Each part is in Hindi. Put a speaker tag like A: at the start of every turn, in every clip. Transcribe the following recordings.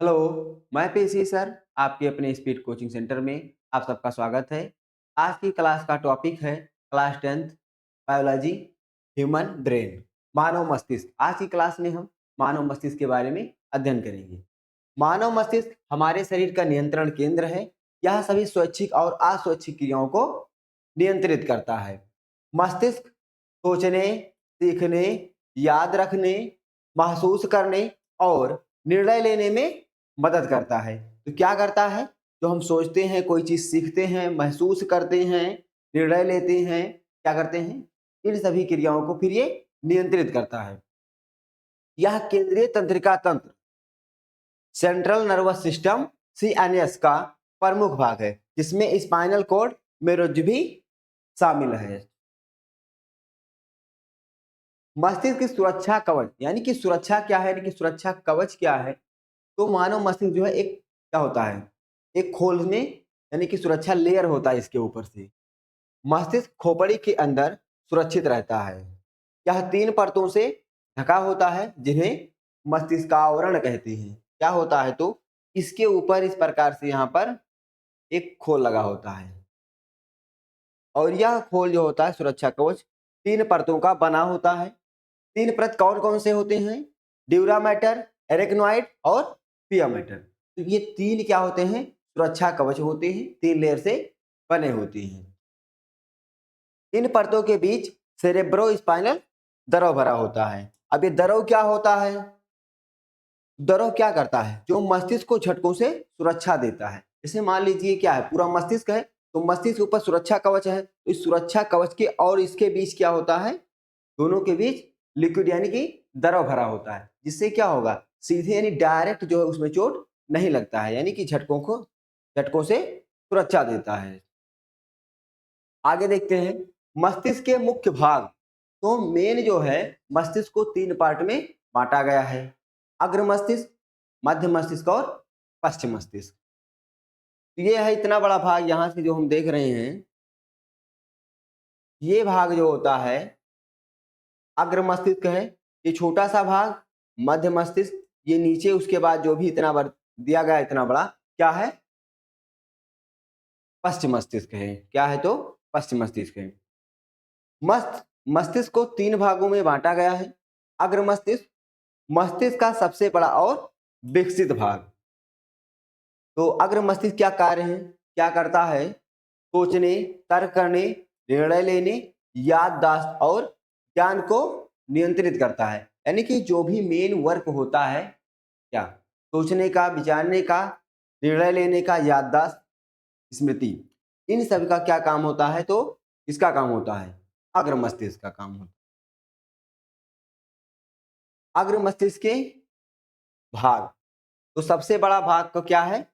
A: हेलो, मैं पीसी सर, आपके अपने स्पीड कोचिंग सेंटर में आप सबका स्वागत है। आज की क्लास का टॉपिक है class 10th biology human brain, मानव मस्तिष्क। आज की क्लास में हम मानव मस्तिष्क के बारे में अध्ययन करेंगे। मानव मस्तिष्क हमारे शरीर का नियंत्रण केंद्र है। यह सभी स्वैच्छिक और अस्वैच्छिक क्रियाओं को नियंत्रित करता है। मस्तिष्क सोचने, सीखने, याद रखने, महसूस करने और निर्णय लेने में मदद करता है। तो क्या करता है? जो हम सोचते हैं, कोई चीज़ सीखते हैं, महसूस करते हैं, निर्णय लेते हैं, क्या करते हैं? इन सभी क्रियाओं को फिर ये नियंत्रित करता है। यह केंद्रीय तंत्रिका तंत्र सेंट्रल नर्वस सिस्टम सीएनएस का प्रमुख भाग है, जिसमें स्पाइनल कॉर्ड मेरुज्जु भी शामिल है। मस्तिष्क की सुरक्षा कवच यानी कि सुरक्षा क्या है, यानी कि सुरक्षा कवच क्या है? तो मानव मस्तिष्क जो है एक क्या होता है, एक खोल में यानी कि सुरक्षा लेयर होता है इसके ऊपर से। मस्तिष्क खोपड़ी के अंदर सुरक्षित रहता है। यह 3 परतों से ढका होता है, जिन्हें मस्तिष्क का आवरण कहते हैं। क्या होता है? तो इसके ऊपर इस प्रकार से यहाँ पर एक खोल लगा होता है और यह खोल जो होता है सुरक्षा कवच 3 परतों का बना होता है। 3 परत कौन-कौन से होते हैं? ड्यूरा मैटर, एरेक्नोइड और पिया मैटर। तो ये 3 क्या होते हैं? सुरक्षा कवच होते हैं, 3 लेयर से बने होते हैं। इन परतों के बीच सेरेब्रोस्पाइनल द्रव भरा होता है। अब ये द्रव क्या होता है? द्रव क्या करता है? जो मस्तिष्क को झटकों से सुरक्षा देता है। जैसे मान लीजिए क्या है, पूरा मस्तिष्क है, तो मस्तिष्क के ऊपर सुरक्षा कवच है। तो इस सुरक्षा कवच के और इसके बीच क्या होता है? दोनों के बीच लिक्विड यानी कि द्रव भरा होता है, जिससे क्या होगा? सीधे यानी डायरेक्ट जो है उसमें चोट नहीं लगता है, यानी कि झटकों से सुरक्षा देता है। आगे देखते हैं मस्तिष्क के मुख्य भाग। तो मेन जो है मस्तिष्क को 3 पार्ट में बांटा गया है। अग्र मस्तिष्क, मध्य मस्तिष्क और पश्चिम मस्तिष्क। तो ये है इतना बड़ा भाग, यहाँ से जो हम देख रहे हैं, ये भाग जो होता है अग्र मस्तिष्क है। ये छोटा सा भाग मध्य मस्तिष्क, ये नीचे उसके बाद जो भी इतना बड़ा दिया गया इतना बड़ा क्या है? पश्चिम मस्तिष्क है। क्या है? तो पश्चिम मस्तिष्क है। मस्तिष्क को 3 भागों में बांटा गया है। अग्र मस्तिष्क, मस्तिष्क का सबसे बड़ा और विकसित भाग। तो अग्र मस्तिष्क क्या कार्य है, क्या करता है? सोचने, तर्क करने, निर्णय लेने, याददाश्त और ज्ञान को नियंत्रित करता है। यानी कि जो भी मेन वर्क होता है, क्या सोचने का, विचारने का, निर्णय लेने का, याददाश्त, स्मृति, इन सब का क्या काम होता है? तो इसका काम होता है, अग्र मस्तिष्क का काम होता है। अग्र मस्तिष्क के भाग, तो सबसे बड़ा भाग को क्या है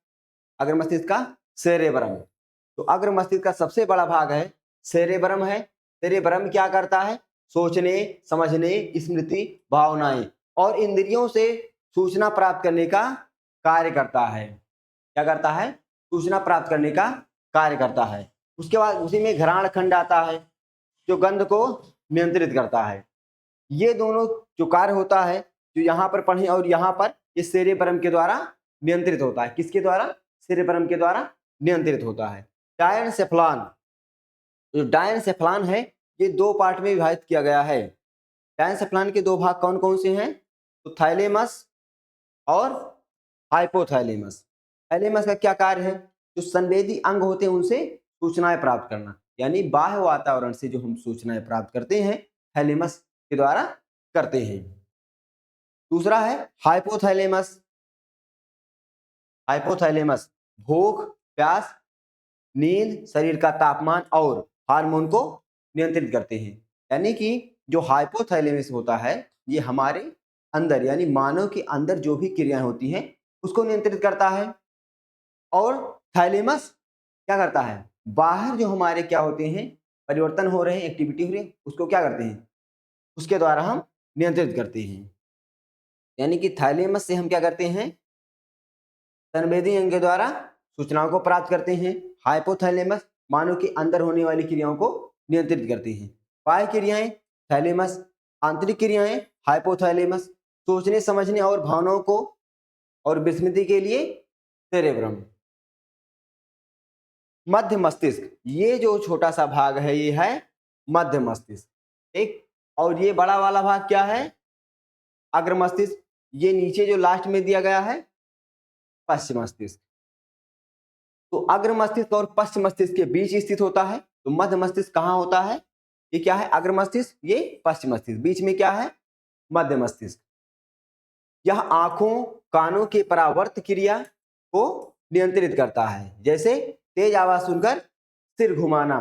A: अग्र मस्तिष्क का? सेरेब्रम। तो अग्र मस्तिष्क का सबसे बड़ा भाग है सेरेब्रम है। सेरेब्रम क्या करता है? सोचने, समझने, स्मृति, भावनाएं और इंद्रियों से सूचना प्राप्त करने का कार्य करता है। क्या करता है? सूचना प्राप्त करने का कार्य करता है। उसके बाद उसी में घ्राण खंड आता है, जो गंध को नियंत्रित करता है। ये दोनों जो कार्य होता है, जो यहाँ पर पढ़े और यहाँ पर, ये सेरेब्रम के द्वारा नियंत्रित होता है। किसके द्वारा? सेरेब्रम के द्वारा नियंत्रित होता है। डायनसेफलान, जो डायनसेफलान है, ये 2 पार्ट में विभाजित किया गया है। डायनसेफलान के 2 भाग कौन-कौन से हैं? तो थैलेमस और हाइपोथैलेमस। थैलेमस का क्या कार्य है? जो संवेदी अंग होते हैं उनसे सूचनाएं प्राप्त करना, यानी बाह्य वातावरण से जो हम सूचनाएं प्राप्त करते हैं, थैलेमस के द्वारा करते हैं। दूसरा है हाइपोथैलेमस। हाइपोथैलेमस भूख, प्यास, नींद, शरीर का तापमान और हार्मोन को नियंत्रित करते हैं। यानी कि जो हाइपोथैलेमस होता है, ये हमारे अंदर यानी मानव के अंदर जो भी क्रियाएं होती हैं उसको नियंत्रित करता है। और थैलेमस क्या करता है? बाहर जो हमारे क्या होते हैं, परिवर्तन हो रहे हैं, एक्टिविटी हो रही है, उसको क्या करते हैं? उसके द्वारा हम नियंत्रित करते हैं। यानी कि थैलेमस से हम क्या करते हैं? संवेदी अंग के द्वारा सूचनाओं को प्राप्त करते हैं। हाइपोथैलेमस मानव के अंदर होने वाली क्रियाओं को नियंत्रित करते हैं। बाह्य क्रियाएं थैलेमस, आंतरिक क्रियाएं हाइपोथैलेमस, सोचने, समझने और भावनाओं को और विस्मृति के लिए सेरेब्रम। मध्य मस्तिष्क, ये जो छोटा सा भाग है ये है मध्य मस्तिष्क, ठीक। और ये बड़ा वाला भाग क्या है, अग्र मस्तिष्क। ये नीचे जो लास्ट में दिया गया है पश्चिम मस्तिष्क। तो अग्र मस्तिष्क और पश्चिम मस्तिष्क के बीच स्थित होता है। तो मध्य मस्तिष्क कहाँ होता है, ये क्या है अग्र मस्तिष्क, ये पश्चिम मस्तिष्क, बीच में क्या है मध्य मस्तिष्क। यह आंखों कानों के परावर्त क्रिया को नियंत्रित करता है, जैसे तेज आवाज सुनकर सिर घुमाना।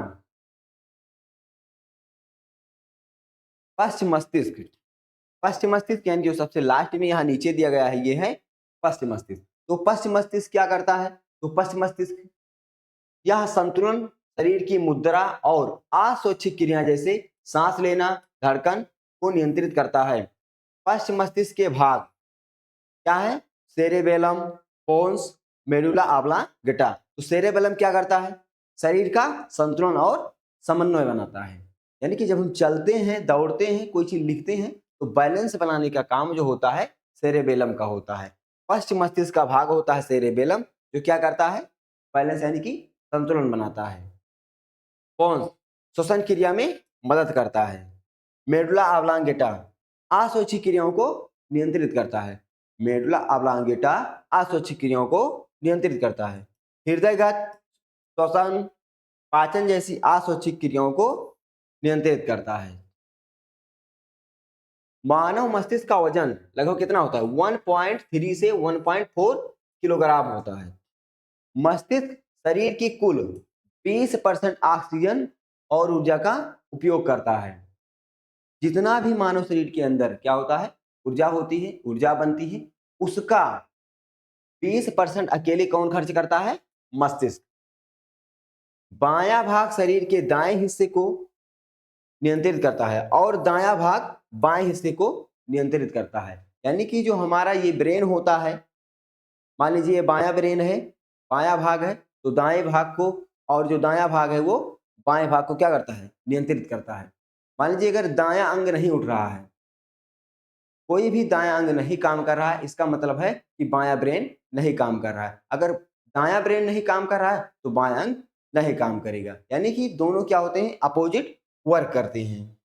A: पश्चिम मस्तिष्क, पश्चिम मस्तिष्क यानी जो सबसे लास्ट में यहाँ नीचे दिया गया है ये है पश्चिम मस्तिष्क। तो पश्चिम मस्तिष्क क्या करता है, तो पश्चिम मस्तिष्क यह संतुलन, शरीर की मुद्रा और अस्वैच्छिक क्रिया जैसे सांस लेना, धड़कन को नियंत्रित करता है। पश्चिम मस्तिष्क के भाग क्या है, सेरेबेलम, पोन्स, मेडुला ऑब्लांगेटा। तो सेरेबेलम क्या करता है, शरीर का संतुलन और समन्वय बनाता है। यानी कि जब हम चलते हैं, दौड़ते हैं, कोई चीज लिखते हैं तो बैलेंस बनाने का काम जो होता है सेरेबेलम का होता है। पश्चिम मस्तिष्क का भाग होता है सेरेबेलम, जो क्या करता है, बैलेंस यानी कि संतुलन बनाता है। पोन्स श्वसन क्रिया में मदद करता है। मेडुला ऑब्लांगेटा अस्वैच्छिक क्रियाओं को नियंत्रित करता है। मेडुला ऑब्लांगेटा अस्वैच्छिक क्रियाओं को नियंत्रित करता है। हृदयगत, श्वसन, पाचन जैसी अस्वैच्छिक क्रियाओं को नियंत्रित करता है। मानव मस्तिष्क का वजन लगभग कितना होता है, 1.3 से 1.4 किलोग्राम होता है। मस्तिष्क शरीर की कुल 20% ऑक्सीजन और ऊर्जा का उपयोग करता है। जितना भी मानव शरीर के अंदर क्या होता है, ऊर्जा होती है, ऊर्जा बनती है, उसका 20% अकेले कौन खर्च करता है, मस्तिष्क। बायां भाग शरीर के दाएं हिस्से को नियंत्रित करता है और दायां भाग बाएं हिस्से को नियंत्रित करता है। यानी कि जो हमारा ये ब्रेन होता है, मान लीजिए ये बायां ब्रेन है, बायां भाग है, तो दाएं भाग को, और जो दायां भाग है वो बाएं भाग को क्या करता है, नियंत्रित करता है। मान लीजिए अगर दायां अंग नहीं उठ रहा है, कोई भी दायां अंग नहीं काम कर रहा है, इसका मतलब है कि बायां ब्रेन नहीं काम कर रहा है। अगर दायां ब्रेन नहीं काम कर रहा है तो बायां अंग नहीं काम करेगा। यानी कि दोनों क्या होते हैं, अपोजिट वर्क करते हैं।